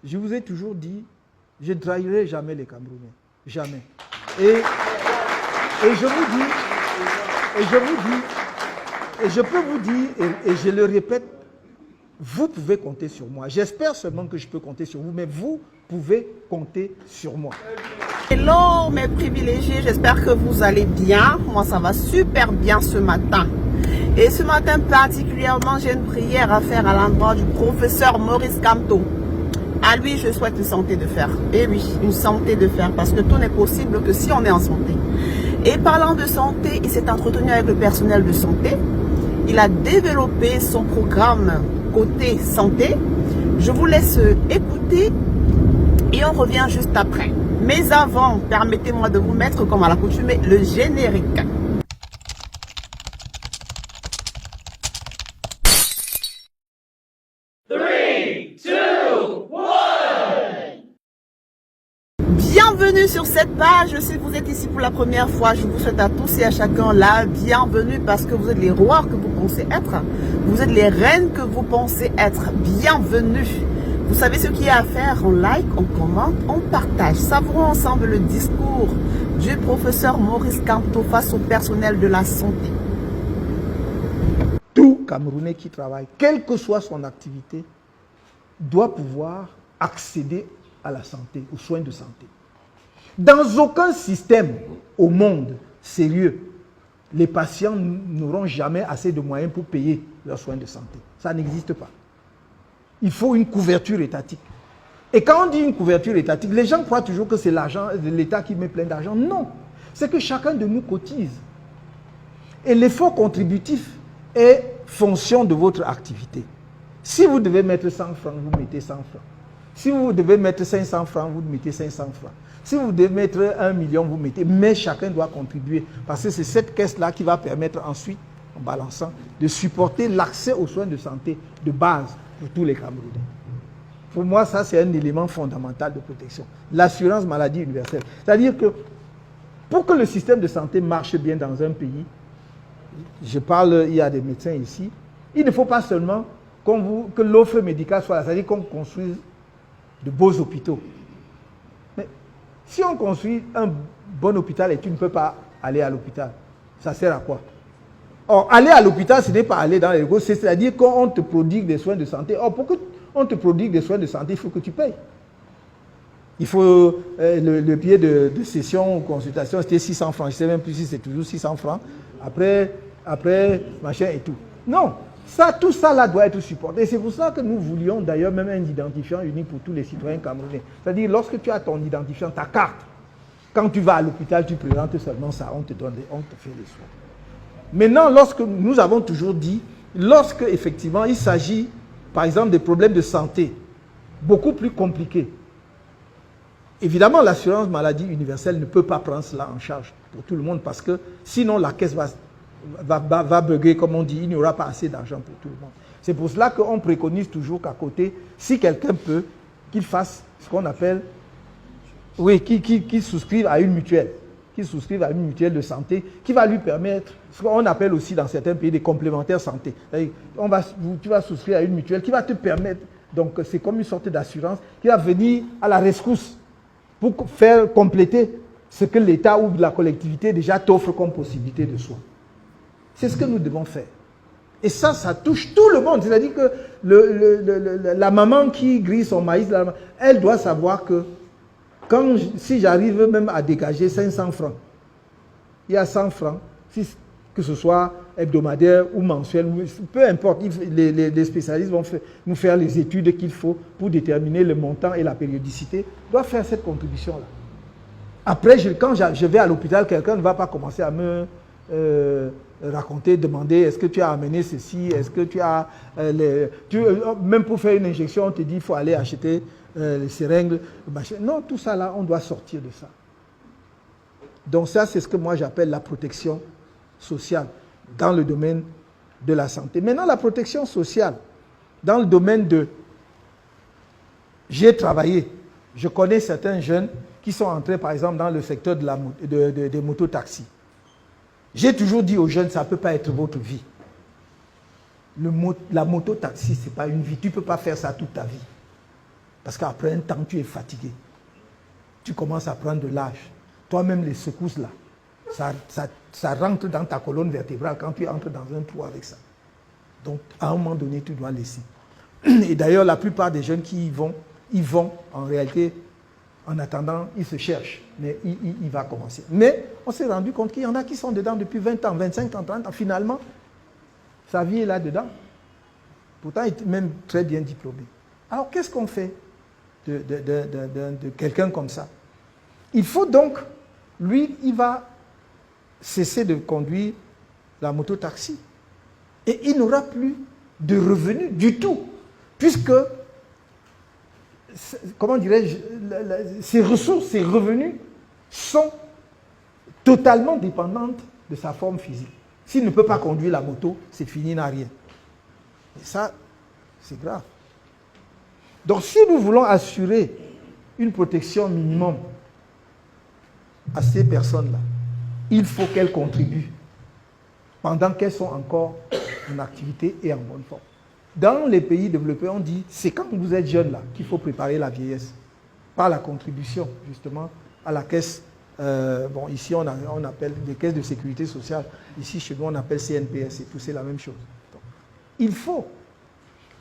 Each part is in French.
je vous ai toujours dit, je ne trahirai jamais les Camerounais. Jamais. Et je vous dis, et je peux vous dire, et je le répète, vous pouvez compter sur moi. J'espère seulement que je peux compter sur vous, mais vous pouvez compter sur moi. Hello mes privilégiés, j'espère que vous allez bien. Moi ça va super bien ce matin. Et ce matin particulièrement, j'ai une prière à faire à l'endroit du professeur Maurice Kamto. À lui, je souhaite une santé de fer. Et oui, une santé de fer, parce que tout n'est possible que si on est en santé. Et parlant de santé, il s'est entretenu avec le personnel de santé. Il a développé son programme côté santé. Je vous laisse écouter et on revient juste après. Mais avant, permettez-moi de vous mettre, comme à l'accoutumée, le générique. Bienvenue sur cette page. Si vous êtes ici pour la première fois, je vous souhaite à tous et à chacun la bienvenue parce que vous êtes les rois que vous pensez être. Vous êtes les reines que vous pensez être. Bienvenue. Vous savez ce qu'il y a à faire. On like, on commente, on partage. Savourons ensemble le discours du professeur Maurice Kamto face au personnel de la santé. Tout Camerounais qui travaille, quelle que soit son activité, doit pouvoir accéder à la santé, aux soins de santé. Dans aucun système au monde sérieux, les patients n'auront jamais assez de moyens pour payer leurs soins de santé. Ça n'existe pas. Il faut une couverture étatique. Et quand on dit une couverture étatique, les gens croient toujours que c'est l'argent de l'État qui met plein d'argent. Non, c'est que chacun de nous cotise. Et l'effort contributif est fonction de votre activité. Si vous devez mettre 100 francs, vous mettez 100 francs. Si vous devez mettre 500 francs, vous mettez 500 francs. Si vous devez mettre 1 million, vous mettez. Mais chacun doit contribuer. Parce que c'est cette caisse-là qui va permettre ensuite, en balançant, de supporter l'accès aux soins de santé de base pour tous les Camerounais. Pour moi, ça, c'est un élément fondamental de protection. L'assurance maladie universelle. C'est-à-dire que pour que le système de santé marche bien dans un pays, je parle, il y a des médecins ici, il ne faut pas seulement que l'offre médicale soit là, c'est-à-dire qu'on construise de beaux hôpitaux. Mais si on construit un bon hôpital et tu ne peux pas aller à l'hôpital, ça sert à quoi? Or, aller à l'hôpital, ce n'est pas aller dans les locaux, c'est-à-dire qu'on te prodigue des soins de santé. Or, pour qu'on te prodigue des soins de santé, il faut que tu payes. Il faut le billet de session ou consultation, c'était 600 francs. Je ne sais même plus si c'est toujours 600 francs. Après, machin et tout. Non, tout ça là doit être supporté. Et c'est pour ça que nous voulions d'ailleurs même un identifiant unique pour tous les citoyens camerounais. C'est-à-dire, lorsque tu as ton identifiant, ta carte, quand tu vas à l'hôpital, tu présentes seulement ça, on te fait les soins. Maintenant, lorsque nous avons toujours dit, lorsque effectivement il s'agit, par exemple, des problèmes de santé, beaucoup plus compliqués, évidemment, l'assurance maladie universelle ne peut pas prendre cela en charge pour tout le monde parce que sinon la caisse va bugger, comme on dit, il n'y aura pas assez d'argent pour tout le monde. C'est pour cela qu'on préconise toujours qu'à côté, si quelqu'un peut, qu'il fasse ce qu'on appelle, oui, qu'il souscrive à une mutuelle, de santé, qui va lui permettre, ce qu'on appelle aussi dans certains pays des complémentaires santé. Tu vas souscrire à une mutuelle qui va te permettre, donc c'est comme une sorte d'assurance, qui va venir à la rescousse pour faire compléter ce que l'État ou la collectivité déjà t'offre comme possibilité de soins. C'est ce que nous devons faire. Et ça touche tout le monde. C'est-à-dire que la maman qui grille son maïs, elle doit savoir que si j'arrive même à dégager 500 francs, il y a 100 francs, que ce soit hebdomadaire ou mensuel, peu importe, les spécialistes vont nous faire les études qu'il faut pour déterminer le montant et la périodicité, doivent faire cette contribution-là. Après, quand je vais à l'hôpital, quelqu'un ne va pas commencer à me raconter, demander est-ce que tu as amené ceci, est-ce que tu as... même pour faire une injection, on te dit qu'il faut aller acheter les seringues. Non, tout ça là, on doit sortir de ça. Donc ça, c'est ce que moi j'appelle la protection sociale dans le domaine de la santé. Maintenant, la protection sociale dans le domaine de... J'ai travaillé, je connais certains jeunes qui sont entrés par exemple dans le secteur des mototaxis. J'ai toujours dit aux jeunes, ça ne peut pas être votre vie. la moto-taxi, ce n'est pas une vie. Tu ne peux pas faire ça toute ta vie. Parce qu'après un temps, tu es fatigué. Tu commences à prendre de l'âge. Toi-même, les secousses là, ça rentre dans ta colonne vertébrale quand tu entres dans un trou avec ça. Donc, à un moment donné, tu dois laisser. Et d'ailleurs, la plupart des jeunes qui y vont, en réalité, en attendant, ils se cherchent. Mais il va commencer. Mais on s'est rendu compte qu'il y en a qui sont dedans depuis 20 ans, 25 ans, 30 ans. Finalement, sa vie est là-dedans. Pourtant, il est même très bien diplômé. Alors, qu'est-ce qu'on fait de quelqu'un comme ça? Il faut donc, lui, il va cesser de conduire la moto-taxi. Et il n'aura plus de revenus du tout. Puisque, comment dirais-je, ses ressources, ses revenus sont totalement dépendantes de sa forme physique. S'il ne peut pas conduire la moto, c'est fini, il n'a rien. Et ça, c'est grave. Donc, si nous voulons assurer une protection minimum à ces personnes-là, il faut qu'elles contribuent pendant qu'elles sont encore en activité et en bonne forme. Dans les pays développés, on dit c'est quand vous êtes jeune là qu'il faut préparer la vieillesse par la contribution justement à la caisse. Bon, ici on appelle des caisses de sécurité sociale. Ici chez nous on appelle CNPS et tout, c'est la même chose. Donc, il faut.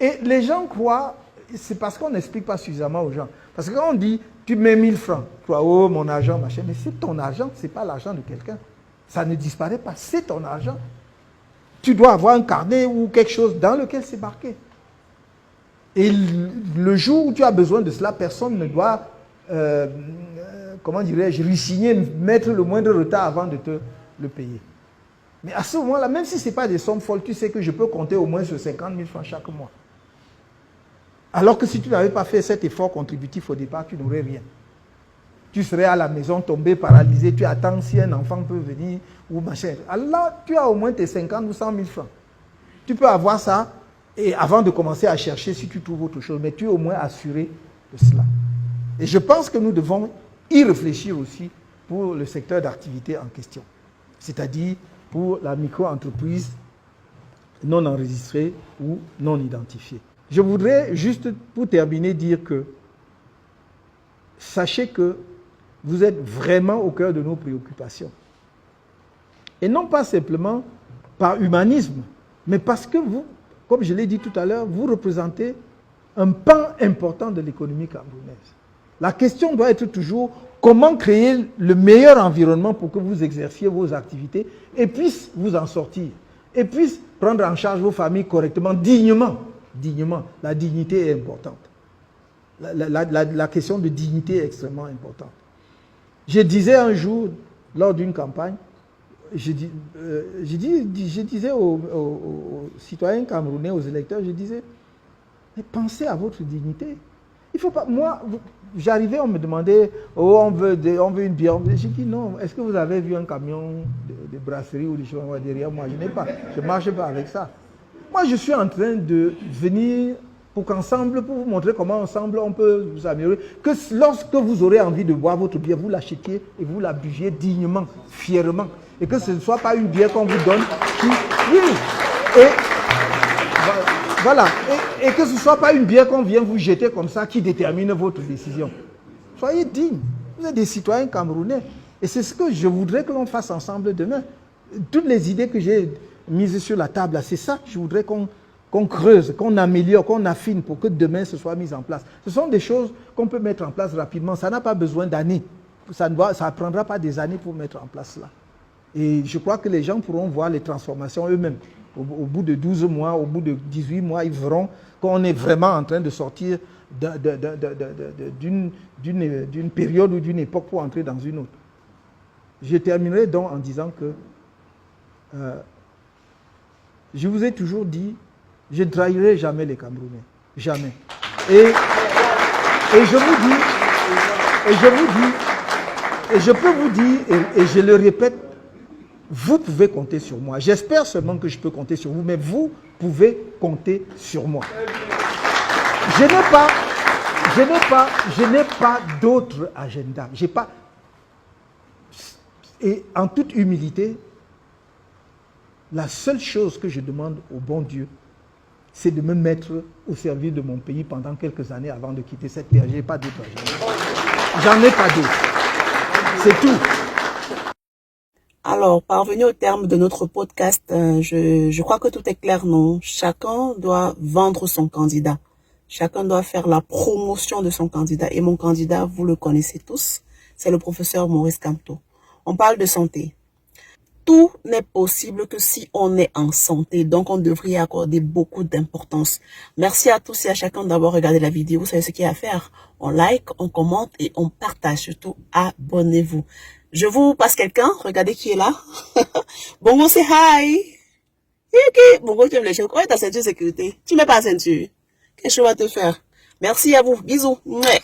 Et les gens croient, c'est parce qu'on n'explique pas suffisamment aux gens. Parce que quand on dit tu mets 1000 francs, tu crois oh mon argent machin, mais c'est ton argent, c'est pas l'argent de quelqu'un. Ça ne disparaît pas, c'est ton argent. Tu dois avoir un carnet ou quelque chose dans lequel c'est marqué. Et le jour où tu as besoin de cela, personne ne doit, comment dirais-je, lui signer, mettre le moindre retard avant de te le payer. Mais à ce moment-là, même si ce n'est pas des sommes folles, tu sais que je peux compter au moins sur 50 000 francs chaque mois. Alors que si tu n'avais pas fait cet effort contributif au départ, tu n'aurais rien. Tu serais à la maison tombé, paralysé, tu attends si un enfant peut venir ou machin. Alors tu as au moins tes 50 ou 100 000 francs. Tu peux avoir ça et avant de commencer à chercher si tu trouves autre chose, mais tu es au moins assuré de cela. Et je pense que nous devons y réfléchir aussi pour le secteur d'activité en question. C'est-à-dire pour la micro-entreprise non enregistrée ou non identifiée. Je voudrais juste, pour terminer, dire que sachez que vous êtes vraiment au cœur de nos préoccupations. Et non pas simplement par humanisme, mais parce que vous, comme je l'ai dit tout à l'heure, vous représentez un pan important de l'économie camerounaise. La question doit être toujours comment créer le meilleur environnement pour que vous exerciez vos activités et puisse vous en sortir. Et puisse prendre en charge vos familles correctement, dignement. Dignement. La dignité est importante. La question de dignité est extrêmement importante. Je disais un jour, lors d'une campagne, je disais aux citoyens camerounais, aux électeurs, je disais, mais pensez à votre dignité. Il faut pas, moi, j'arrivais, on me demandait, oh, on veut une bière. J'ai dit non, est-ce que vous avez vu un camion de brasserie ou des choses derrière moi? Je n'ai pas, je ne marche pas avec ça. Moi, je suis en train de venir pour qu'ensemble, pour vous montrer comment ensemble on peut vous améliorer, que lorsque vous aurez envie de boire votre bière, vous l'achetiez et vous la buviez dignement, fièrement. Et que ce ne soit pas une bière qu'on vous donne qui... Oui. Et voilà. Et que ce ne soit pas une bière qu'on vient vous jeter comme ça qui détermine votre décision. Soyez dignes. Vous êtes des citoyens camerounais. Et c'est ce que je voudrais que l'on fasse ensemble demain. Toutes les idées que j'ai mises sur la table, c'est ça que je voudrais qu'on creuse, qu'on améliore, qu'on affine pour que demain ce soit mis en place. Ce sont des choses qu'on peut mettre en place rapidement. Ça n'a pas besoin d'années. Ça ne prendra pas des années pour mettre en place cela. Et je crois que les gens pourront voir les transformations eux-mêmes. Au bout de 12 mois, au bout de 18 mois, ils verront qu'on est vraiment en train de sortir d'une période ou d'une époque pour entrer dans une autre. Je terminerai donc en disant que je vous ai toujours dit, je ne trahirai jamais les Camerounais. Jamais. Et je peux vous dire, et je le répète, vous pouvez compter sur moi. J'espère seulement que je peux compter sur vous, mais vous pouvez compter sur moi. Je n'ai pas d'autre agenda. Et en toute humilité, la seule chose que je demande au bon Dieu, c'est de me mettre au service de mon pays pendant quelques années avant de quitter cette terre. Je n'ai pas d'autre. J'en ai pas d'autre. C'est tout. Alors, parvenu au terme de notre podcast, je crois que tout est clair, non? Chacun doit vendre son candidat. Chacun doit faire la promotion de son candidat. Et mon candidat, vous le connaissez tous, c'est le professeur Maurice Kamto. On parle de santé. Tout n'est possible que si on est en santé. Donc, on devrait y accorder beaucoup d'importance. Merci à tous et à chacun d'avoir regardé la vidéo. Vous savez ce qu'il y a à faire. On like, on commente et on partage. Surtout, abonnez-vous. Je vous passe quelqu'un. Regardez qui est là. Bongo, c'est hi. Bongo, tu aimes les choses. Ouais, ta ceinture sécurité. Tu mets pas la ceinture. Qu'est-ce que je vais te faire? Merci à vous. Bisous. Mouais.